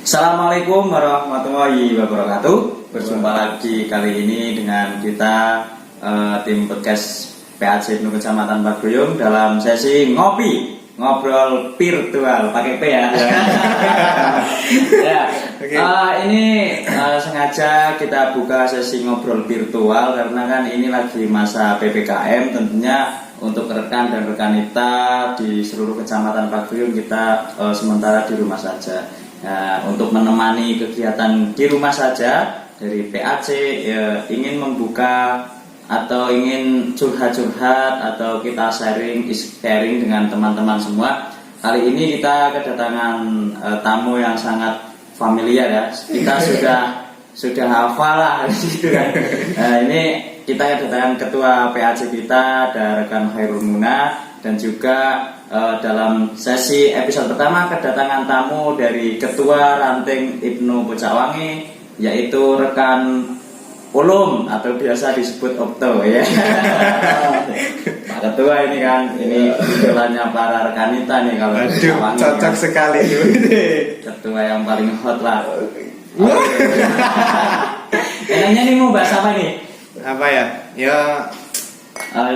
Assalamualaikum warahmatullahi wabarakatuh. Berjumpa lagi kali ini dengan kita tim podcast PAC Ibnu Kecamatan Paguyung dalam sesi ngobrol virtual pakai P ya. Ya. Okay. Ini sengaja kita buka sesi ngobrol virtual karena kan ini lagi masa PPKM, tentunya untuk rekan dan rekanita di seluruh Kecamatan Paguyung kita sementara di rumah saja. Nah, untuk menemani kegiatan di rumah saja dari PAC ingin membuka atau ingin curhat-curhat atau kita sharing dengan teman-teman semua. Kali ini kita kedatangan tamu yang sangat familiar ya. Kita sudah hafal lah gitu kan. Nah, ini kita kedatangan ketua PAC kita, ada rekan Khairul Muna, dan juga dalam sesi episode pertama kedatangan tamu dari Ketua Ranting Ibnu Bocahwangi, yaitu rekan Ulum atau biasa disebut Opto ya. Pak Ketua ini kan, ini istilahnya para rekanita nih kalau Bocahwangi. Cocok ya. Sekali Ketua yang paling hot lah. Enaknya nih mau bahas apa nih? Apa ya? Ya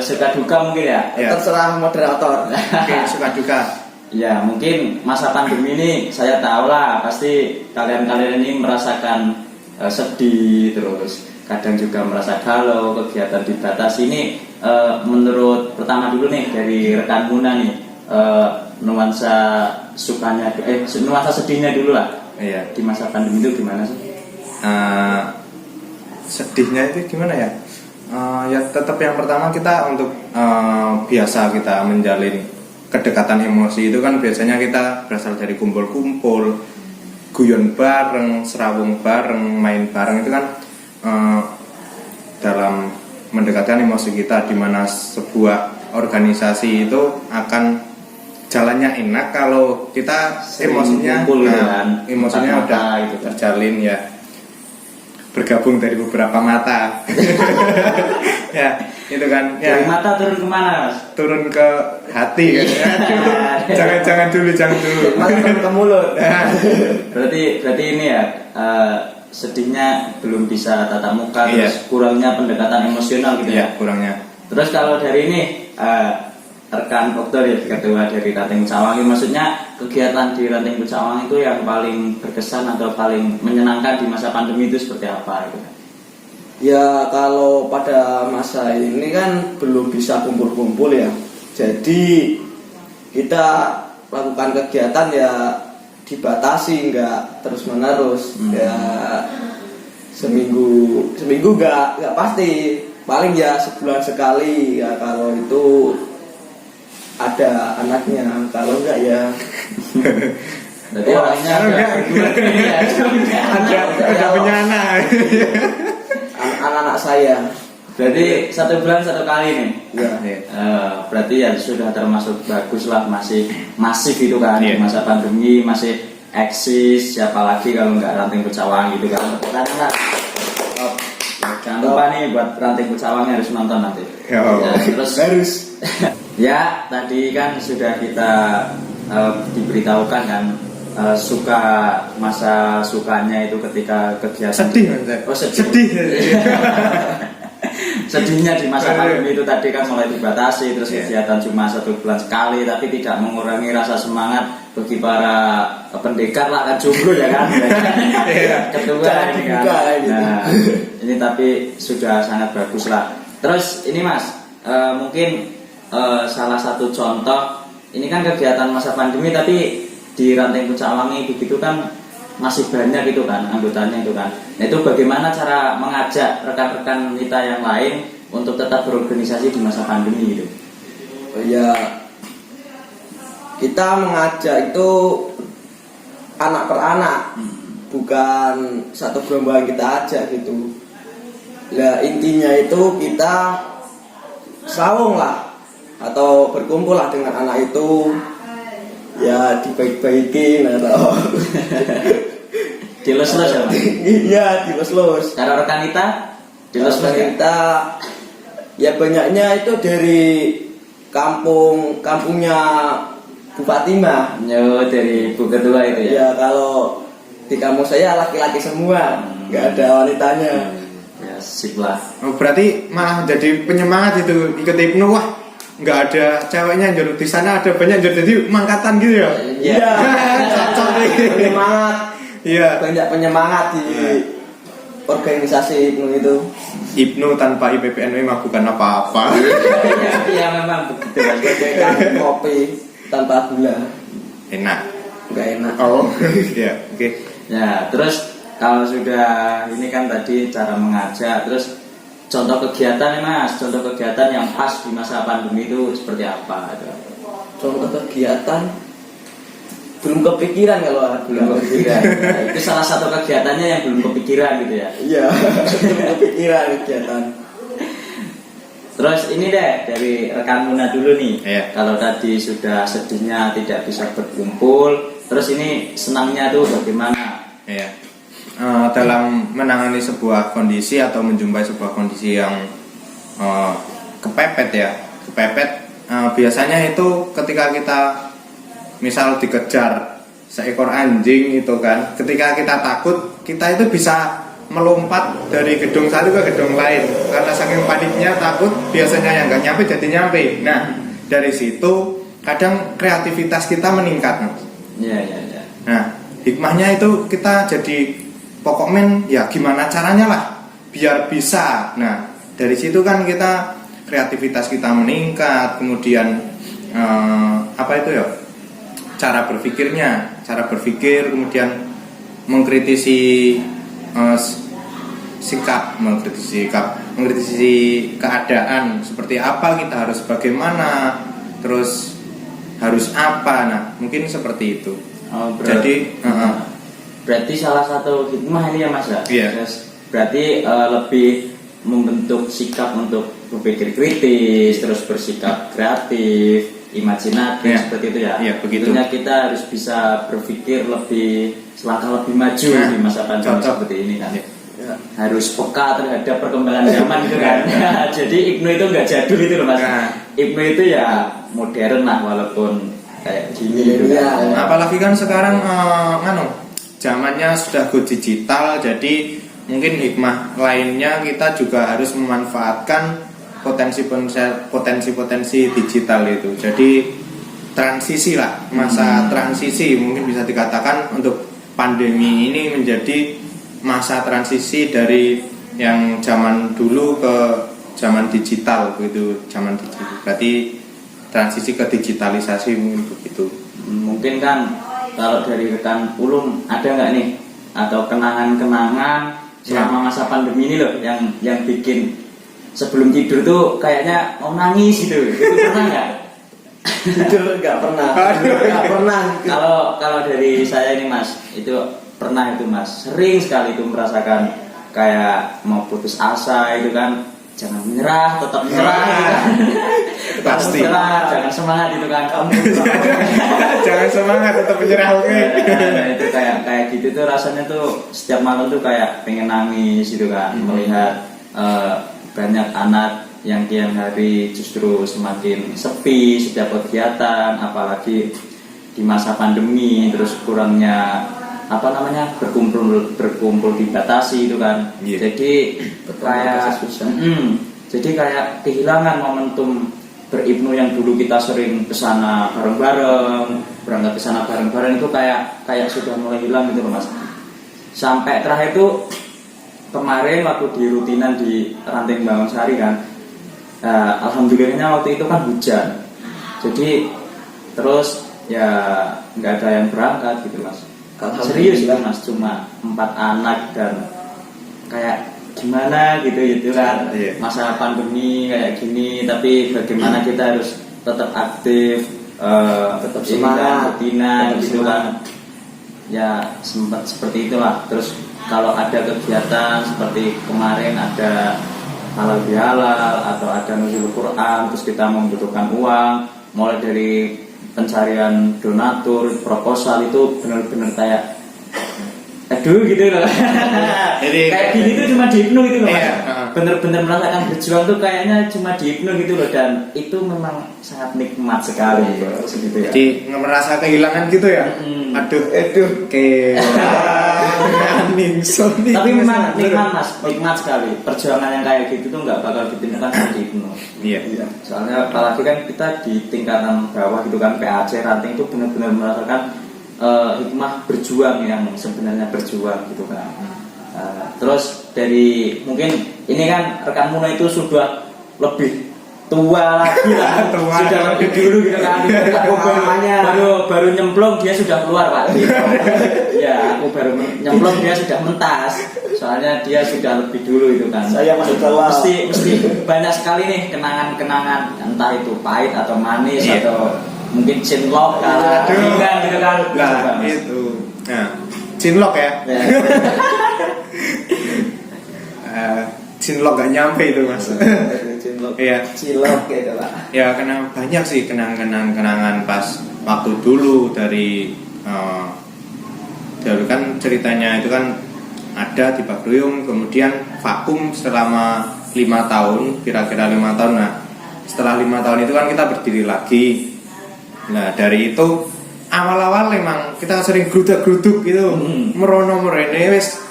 suka duka mungkin ya? Terserah moderator. Oke, suka duka. Ya, mungkin masa pandemi ini saya tahu lah, pasti kalian ini merasakan sedih, terus kadang juga merasa galau, kegiatan dibatasi. Ini menurut pertama dulu nih dari rekan Muna nih, nuansa sukanya, nuansa sedihnya dulu lah. Iya. Di masa pandemi itu gimana sih? Sedihnya itu gimana ya? Ya tetap yang pertama kita untuk biasa kita menjalin kedekatan emosi itu kan biasanya kita berasal dari kumpul-kumpul, guyon bareng, serawung bareng, main bareng itu kan dalam mendekatkan emosi kita, di mana sebuah organisasi itu akan jalannya enak kalau kita emosinya emosinya udah gitu, terjalin ya, bergabung dari beberapa mata. Ya itu kan dari ya. Mata turun kemana? Turun ke hati kan ya. jangan dulu Mata turun ke mulut. berarti ini ya, sedihnya belum bisa tatap muka, iya. Terus kurangnya pendekatan emosional gitu ya, kurangnya. Terus kalau dari ini rekan dokter ya, ketua dari Ranting Bocahwangi, maksudnya kegiatan di Ranting Bocahwangi itu yang paling berkesan atau paling menyenangkan di masa pandemi itu seperti apa gitu? Ya kalau pada masa ini kan belum bisa kumpul-kumpul ya. Jadi kita lakukan kegiatan ya dibatasi, nggak terus-menerus. Ya seminggu nggak pasti. Paling ya sebulan sekali ya, kalau itu ada anaknya, kalau enggak ya. Jadi orangnya ada punya anak. Anak-anak saya. Berarti 1 bulan 1 kali nih. Ya. Berarti ya sudah termasuk bagus lah, masih masif itu kan, yeah. Di masa pandemi masih eksis, siapa lagi kalau nggak Ranting Bocahwangi gitu kan. Jangan lupa nih buat Ranting Bocahwangi harus nonton nanti. Ya, terus harus. Ya, tadi kan sudah kita diberitahukan kan, suka masa sukanya itu ketika kegiatan sedih. Sedih. Sedihnya di masa pandemi itu tadi kan mulai dibatasi, terus kegiatan cuma 1 bulan sekali, tapi tidak mengurangi rasa semangat bagi para pendekar lah kan, jomblo ya kan. Ketua ini kan. Nah, ini tapi sudah sangat bagus lah. Terus ini Mas, mungkin salah satu contoh, ini kan kegiatan masa pandemi tapi di Ranting Bocahwangi begitu kan masih banyak gitu kan anggotanya itu kan. Nah, itu bagaimana cara mengajak rekan-rekan kita yang lain untuk tetap berorganisasi di masa pandemi gitu? Ya kita mengajak itu anak per anak, bukan satu gerombolan kita ajak gitu. Nah intinya itu kita sawung lah atau berkumpul lah dengan anak itu, ya dibaik-baikin atau dilus-lus ya Mas? Iya dilus-lus. Cara rekanita dilus-lus kita ya banyaknya itu dari kampungnya Bu Fatimah. Dari Bu Ketua itu ya? Ya kalau di kampus saya laki-laki semua, nggak ada wanitanya. Ya sip lah. Oh, berarti malah jadi penyemangat itu ikut hipno. Wah, nggak ada ceweknya jadi di sana, ada banyak jadi mangkatan gitu ya. Iya. Cocok nih. Penyemangat. Iya. Banyak penyemangat di organisasi hipno itu. Hipno tanpa IPPN memang bukan apa-apa. Iya memang begitu kan. Bagaikan kopi tanpa gula. Enak. Nggak enak. Oh, iya. Oke. Ya, terus kalau sudah ini kan tadi cara mengajak, terus contoh kegiatan nih Mas, contoh kegiatan yang pas di masa pandemi itu seperti apa? Contoh kegiatan belum kepikiran kalau Belum kepikiran. Nah, itu salah satu kegiatannya yang belum kepikiran gitu ya. Iya, belum kepikiran kegiatan. Terus ini deh dari rekan Muna dulu nih. Iya. Kalau tadi sudah sedihnya tidak bisa berkumpul, terus ini senangnya tuh bagaimana? Iya. Dalam menangani sebuah kondisi atau menjumpai sebuah kondisi yang kepepet ya, biasanya itu ketika kita misal dikejar seekor anjing itu kan, ketika kita takut, kita itu bisa melompat dari gedung satu ke gedung lain karena saking paniknya takut, biasanya yang nggak nyampe jadi nyampe. Nah, dari situ kadang kreativitas kita meningkat. Iya. Nah, hikmahnya itu kita jadi pokoknya ya gimana caranya lah biar bisa. Nah, dari situ kan kita kreativitas kita meningkat, kemudian apa itu ya, cara berpikir, kemudian mengkritisi mengkritisi keadaan seperti apa, kita harus bagaimana, terus harus apa. Nah, mungkin seperti itu. Berarti salah satu hikmah ini ya Mas ya. Iya. Berarti lebih membentuk sikap untuk berpikir kritis, terus bersikap kreatif, imajinatif, seperti itu ya. Iya, begitu. Tentunya kita harus bisa berpikir selangkah lebih maju di masa pandemi seperti ini kan. Ya. Harus peka terhadap perkembangan zaman gitu kan. Jadi Ibnu itu nggak jadul itu loh Mas. Ibnu itu ya modern lah walaupun kayak gini gitu kan. Apalagi kan sekarang zamannya sudah go digital, jadi mungkin hikmah lainnya kita juga harus memanfaatkan potensi digital itu. Jadi transisi lah, masa transisi mungkin bisa dikatakan untuk pandemi ini menjadi masa transisi dari yang zaman dulu ke zaman digital begitu, berarti transisi ke digitalisasi mungkin begitu. Mungkin kan kalau dari rekan Ulum ada nggak nih atau kenangan-kenangan selama masa pandemi ini loh yang bikin sebelum tidur tuh kayaknya mau nangis gitu, itu pernah nggak? Tidur nggak pernah. Kalau dari saya ini Mas, itu pernah itu Mas, sering sekali itu merasakan kayak mau putus asa itu kan, jangan menyerah, tetap menyerah gitu kan. Pasti. Jangan semangat itu kan kamu. Jangan semangat, tetap menyerah, oke. Nah, itu kayak gitu tuh rasanya tuh setiap malam tuh kayak pengen nangis gitu kan, melihat banyak anak yang tiap hari justru semakin sepi setiap kegiatan, apalagi di masa pandemi, terus kurangnya berkumpul dibatasi itu kan. Jadi kayak jadi kayak kehilangan momentum beribnu yang dulu kita sering kesana bareng-bareng, berangkat kesana bareng-bareng, itu kayak sudah mulai hilang gitu loh Mas. Sampai terakhir itu kemarin waktu di rutinan di Ranting Bangunsari kan, alhamdulillahnya waktu itu kan hujan, jadi terus ya nggak ada yang berangkat gitu Mas. Serius itu Mas, cuma 4 anak dan kayak gimana gitu kan, masa pandemi kayak gini, tapi bagaimana kita harus tetap aktif, tetap semangat, rutinan gitu kan. Ya sempat seperti itulah. Terus kalau ada kegiatan seperti kemarin ada halal bihalal atau ada nuzul Quran, terus kita membutuhkan uang, mulai dari pencarian donatur, proposal, itu benar-benar kayak aduh gitu loh. Jadi kayak gini tuh cuma di hipno gitu loh Mas. Iya. Bener-bener merasakan berjuang tuh kayaknya cuma di hipno gitu loh, dan itu memang sangat nikmat sekali gitu ya. Jadi merasa kehilangan gitu ya. Aduh, Tapi memang nikmat Mas, nikmat sekali. Perjuangan yang kayak gitu tuh nggak bakal ditemukan di hipno. Iya. Soalnya apalagi kan kita di tingkatan bawah gitu kan, PAC ranting itu benar-benar merasakan hikmah berjuang yang sebenarnya berjuang gitu kan. Terus dari mungkin ini kan rekan Muna itu sudah lebih tua lagi lah, sudah lebih dulu gitu kan. Aku baru nyemplung dia sudah keluar Pak. Ya aku baru nyemplung dia sudah mentas. Soalnya dia sudah lebih dulu itu kan. Saya masih tua. Iya. Mesti banyak sekali nih kenangan-kenangan, entah itu pahit atau manis atau mungkin cinlok gitu kan. Nah, itu. Nah, cinlok ya. Cinlok gak nyampe itu Mas. Iya. Cilok gitu lah. Ya karena banyak sih kenangan pas waktu dulu dari dulu kan ceritanya itu kan ada di Bagrium, kemudian vakum selama 5 tahun, kira-kira 5 tahun. Nah, setelah 5 tahun itu kan kita berdiri lagi. Nah, dari itu awal-awal memang kita sering geruduk-geruduk gitu, merono-merene wis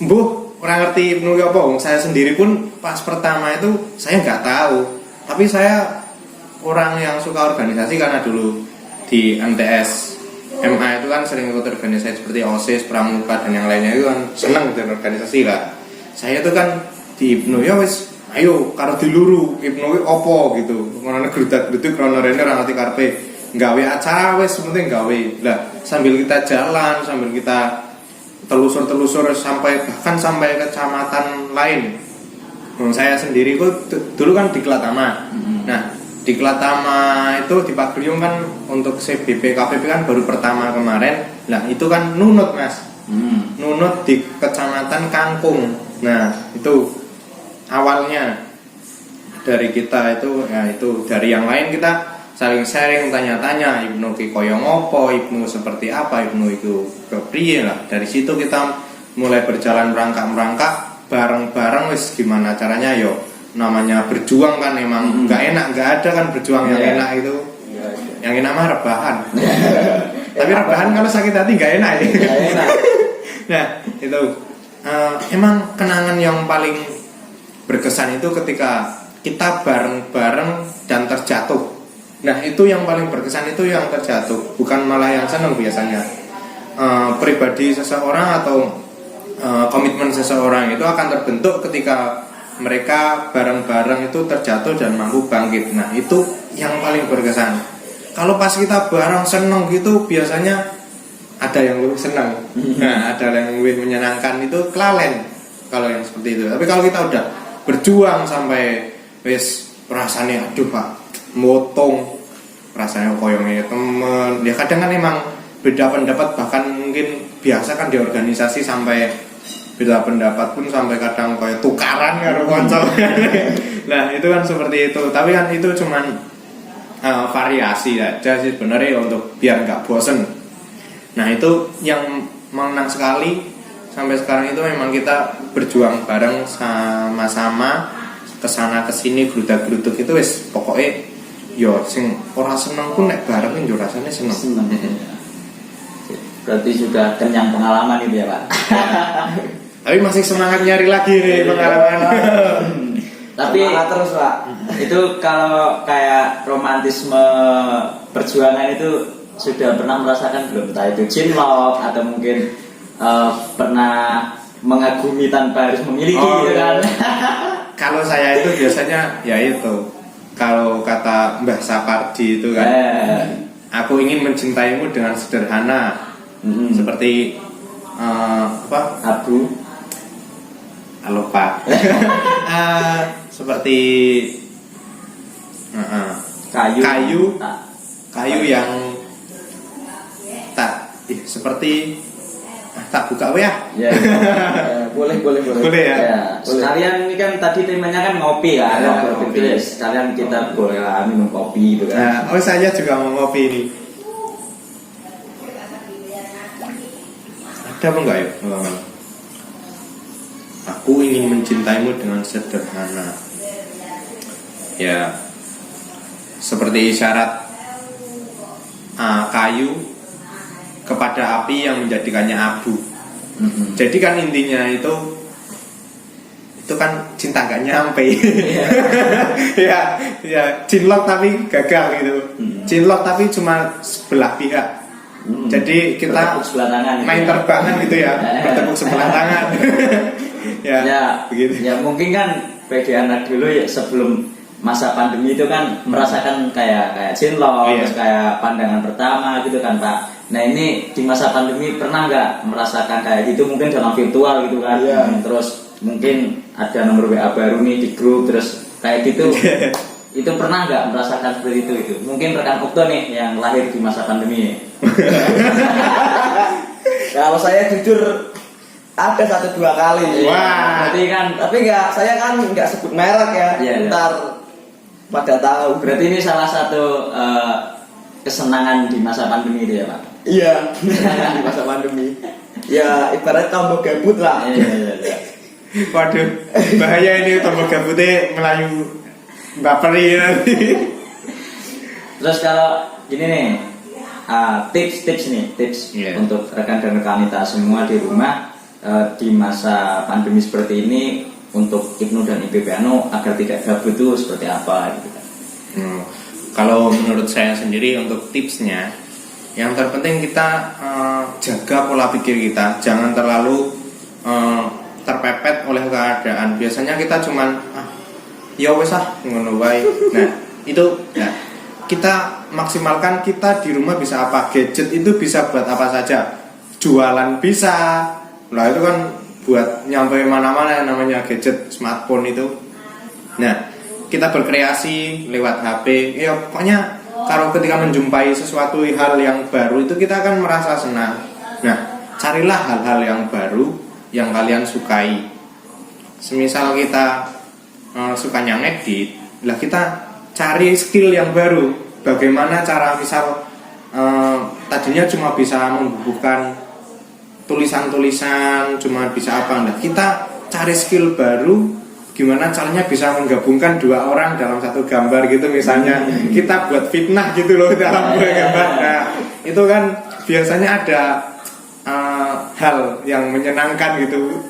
mbuh orang ngerti penuh apa. Saya sendiri pun pas pertama itu saya nggak tahu, tapi saya orang yang suka organisasi karena dulu di MTS MA itu kan sering ikut organisasi seperti OSIS, Pramuka dan yang lainnya, itu kan seneng dengan organisasi lah. Saya itu kan di Ibnu ya wis ayo karo diluru Ibnu opo gitu, ngono gerudak-geruduk krono rene ora ngerti karepe gawe acara wis penting gawe. Lah sambil kita jalan, sambil kita telusur bahkan sampai kecamatan lain. Saya sendiri kok dulu kan di Kelatama. Nah, di Kelatama itu di Pagrium kan untuk CBP KPP kan baru pertama kemarin. Nah, itu kan nunut Mas. Nunut di kecamatan Kangkung. Nah, itu awalnya dari kita itu ya itu dari yang lain kita saling sharing, tanya-tanya Ibnu ki koyo ngopo, Ibnu seperti apa, Ibnu itu kepriye lah. Dari situ kita mulai berjalan merangkak bareng-bareng wis gimana caranya yo. Namanya berjuang kan emang nggak ada kan berjuang yang enak itu. Yang enak mah rebahan. Tapi rebahan kalau sakit hati nggak enak ya. Nah, itu emang kenangan yang paling berkesan itu ketika kita bareng-bareng dan terjatuh. Nah, itu yang paling berkesan itu yang terjatuh, bukan malah yang senang biasanya. Pribadi seseorang atau komitmen seseorang itu akan terbentuk ketika mereka bareng-bareng itu terjatuh dan mampu bangkit. Nah, itu yang paling berkesan. Kalau pas kita bareng senang gitu biasanya ada yang lebih senang. Nah, ada yang lebih menyenangkan itu kelalen kalau yang seperti itu. Tapi kalau kita udah berjuang sampai wis rasanya aduh Pak motong, rasanya koyongnya temen. Ya kadang kan emang beda pendapat, bahkan mungkin biasa kan di organisasi sampai beda pendapat pun sampai kadang kayak tukaran karo kanca. Nah, itu kan seperti itu. Tapi kan itu cuman variasi aja sih sebenarnya untuk biar nggak bosen. Nah, itu yang mengenang sekali sampai sekarang itu memang kita berjuang bareng sama-sama kesana kesini gerudak-geruduk itu wis pokoknya yo sing ora seneng pun nek bareng yo rasane seneng. Berarti sudah kenyang pengalaman itu ya Pak. Tapi masih semangat nyari lagi nih pengalaman. Tapi terus Pak. Itu kalau kayak romantisme perjuangan itu sudah pernah merasakan belum? Entah itu cinlok atau mungkin pernah mengagumi tanpa harus memiliki gitu kan. Kalau saya itu biasanya ya itu. Kalau kata Mbah Sapardi itu kan, aku ingin mencintaimu dengan sederhana, seperti apa? Abu, lupa. Seperti kayu yang tak seperti tak buka ya. Ya, boleh. Boleh ya. Sekalian ini kan tadi temanya kan ngopi ya, ngopi. Sekalian kita boleh minum kopi gitu kan. Nah, saya juga mau ngopi ini. Ada apa enggak ya? Aku ingin mencintaimu dengan sederhana. Ya, seperti isyarat kayu kepada api yang menjadikannya abu. Jadi kan intinya itu kan cinta gak nyampe. ya cinlok tapi gagal gitu. Cinlok tapi cuma sebelah pihak. Jadi kita main terbangan gitu ya, bertepuk sebelah tangan. ya, begitu. Ya mungkin kan bagi anak dulu ya sebelum masa pandemi itu kan merasakan kayak cinlok, terus kayak pandangan pertama gitu kan Pak. Nah ini di masa pandemi pernah nggak merasakan kayak gitu, mungkin dalam virtual gitu kan? Terus mungkin ada nomor WA baru nih di grup, terus kayak gitu. Itu pernah nggak merasakan seperti itu? Mungkin rekan Okto nih yang lahir di masa pandemi. Kalau saya jujur ada 1-2 kali. Wah. Berarti kan, tapi saya kan nggak sebut merek ya. Ntar pada tahu. Berarti ini salah satu kesenangan di masa pandemi itu ya Pak? Iya, di masa pandemi. Ya ibarat tombol gabut lah. Iya. Waduh, bahaya ini tombol gabutnya melayu baperi nanti. Terus kalau gini nih, tips untuk rekan dan rekanita semua di rumah di masa pandemi seperti ini untuk Ibnu dan IPPANU agar tidak gabut itu seperti apa gitu kan? Kalau menurut saya sendiri untuk tipsnya, yang terpenting kita jaga pola pikir kita, jangan terlalu terpepet oleh keadaan. Biasanya kita cuman ya wes ngono wae. Nah, itu ya kita maksimalkan kita di rumah bisa apa? Gadget itu bisa buat apa saja. Jualan bisa. Nah, itu kan buat nyampe mana-mana yang namanya gadget smartphone itu. Nah, kita berkreasi lewat HP. Ya pokoknya kalau ketika menjumpai sesuatu hal yang baru itu kita akan merasa senang. Nah, carilah hal-hal yang baru yang kalian sukai. Semisal kita sukanya ngedit, lah kita cari skill yang baru. Bagaimana cara misal tadinya cuma bisa membubuhkan tulisan-tulisan, cuma bisa apa? Nah, kita cari skill baru. Gimana caranya bisa menggabungkan 2 orang dalam satu gambar gitu misalnya. Kita buat fitnah gitu loh dalam gambar. Nah, itu kan biasanya ada hal yang menyenangkan gitu.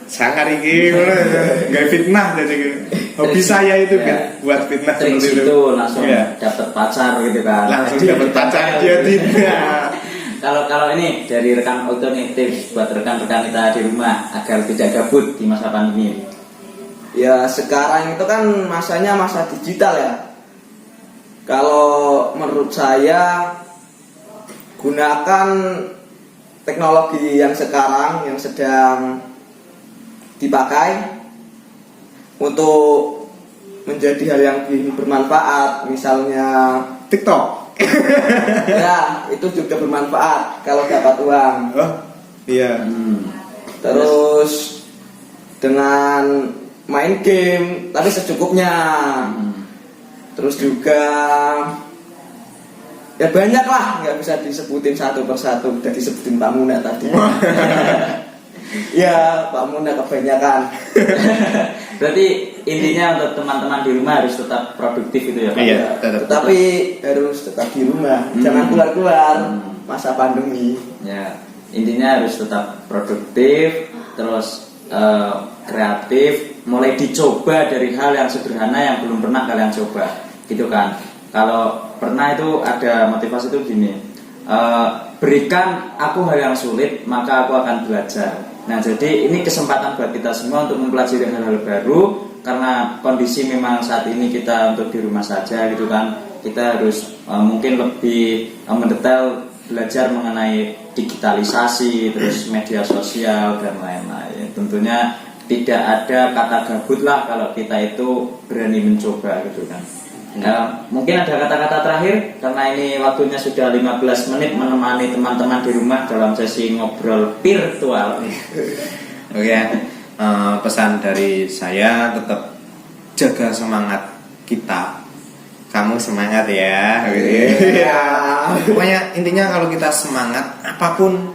Sangat iki gak fitnah jadi hobi saya itu buat fitnah seperti itu langsung dapat pacar gitu kan. Langsung dapat pacar dia tidak. Kalau ini dari rekan Okto nih, tips buat rekan-rekan kita di rumah agar tidak gabut di masa pandemi. Ya sekarang itu kan masanya masa digital ya. Kalau menurut saya gunakan teknologi yang sekarang yang sedang dipakai untuk menjadi hal yang bermanfaat, misalnya TikTok. Ya, itu juga bermanfaat kalau dapat uang. Oh, iya. Terus dengan main game tapi secukupnya. Terus juga ya banyak lah, nggak bisa disebutin satu persatu. Udah disebutin Pak Muna tadi. Ya, Pak Muna kebanyakan. Berarti intinya untuk teman-teman di rumah harus tetap produktif itu ya Pak? Iya, Tetapi harus tetap di rumah, jangan keluar-keluar masa pandemi. Ya, intinya harus tetap produktif, terus kreatif, mulai dicoba dari hal yang sederhana yang belum pernah kalian coba, gitu kan? Kalau pernah itu ada motivasi itu gini, berikan aku hal yang sulit, maka aku akan belajar. Nah, jadi ini kesempatan buat kita semua untuk mempelajari hal-hal baru, karena kondisi memang saat ini kita untuk di rumah saja gitu kan. Kita harus mungkin lebih mendetail belajar mengenai digitalisasi, terus media sosial dan lain-lain. Tentunya tidak ada kata gabut lah kalau kita itu berani mencoba gitu kan. Mungkin ada kata-kata terakhir karena ini waktunya sudah 15 menit menemani teman-teman di rumah dalam sesi ngobrol virtual. Oke, pesan dari saya tetap jaga semangat kita. Kamu semangat ya. Pokoknya intinya kalau kita semangat apapun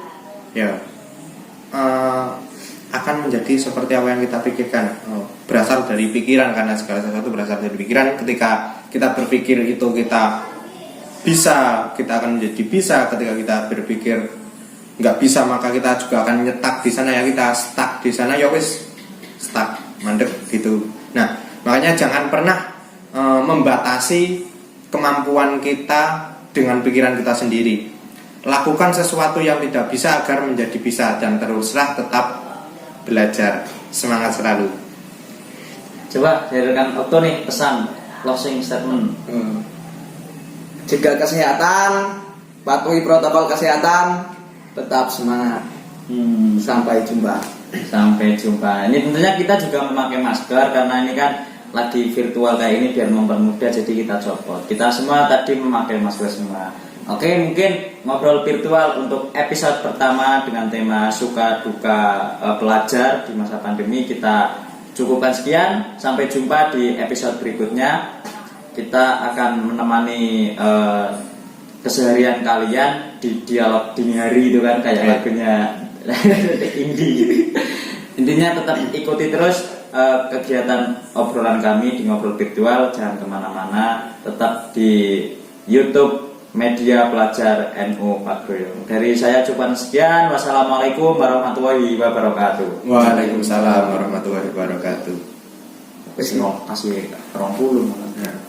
ya akan menjadi seperti apa yang kita pikirkan. Berasal dari pikiran, karena segala sesuatu berasal dari pikiran. Ketika kita berpikir itu kita bisa, kita akan menjadi bisa. Ketika kita berpikir nggak bisa, maka kita juga akan nyetak di sana. Ya kita stuck di sana, ya wis stuck, mandek gitu. Nah, makanya jangan pernah membatasi kemampuan kita dengan pikiran kita sendiri. Lakukan sesuatu yang tidak bisa agar menjadi bisa, dan teruslah tetap belajar. Semangat selalu. Coba dari rekan Okto nih, pesan closing statement. Jaga kesehatan, patuhi protokol kesehatan, tetap semangat. Sampai jumpa. Sampai jumpa. Ini tentunya kita juga memakai masker karena ini kan lagi virtual kayak ini, biar mempermudah, jadi kita copot. Kita semua tadi memakai masker semua. Oke, mungkin ngobrol virtual untuk episode pertama dengan tema suka duka pelajar di masa pandemi kita cukupkan sekian. Sampai jumpa di episode berikutnya. Kita akan menemani keseharian kalian di dialog dini hari itu kan, kayak lagunya indie. Intinya tetap ikuti terus kegiatan obrolan kami di ngobrol virtual. Jangan kemana-mana, tetap di YouTube Media Pelajar NU Pagoyong. Dari saya cukup sekian. Wassalamualaikum warahmatullahi wabarakatuh. Waalaikumsalam warahmatullahi wabarakatuh. Wis kasih 20 malah.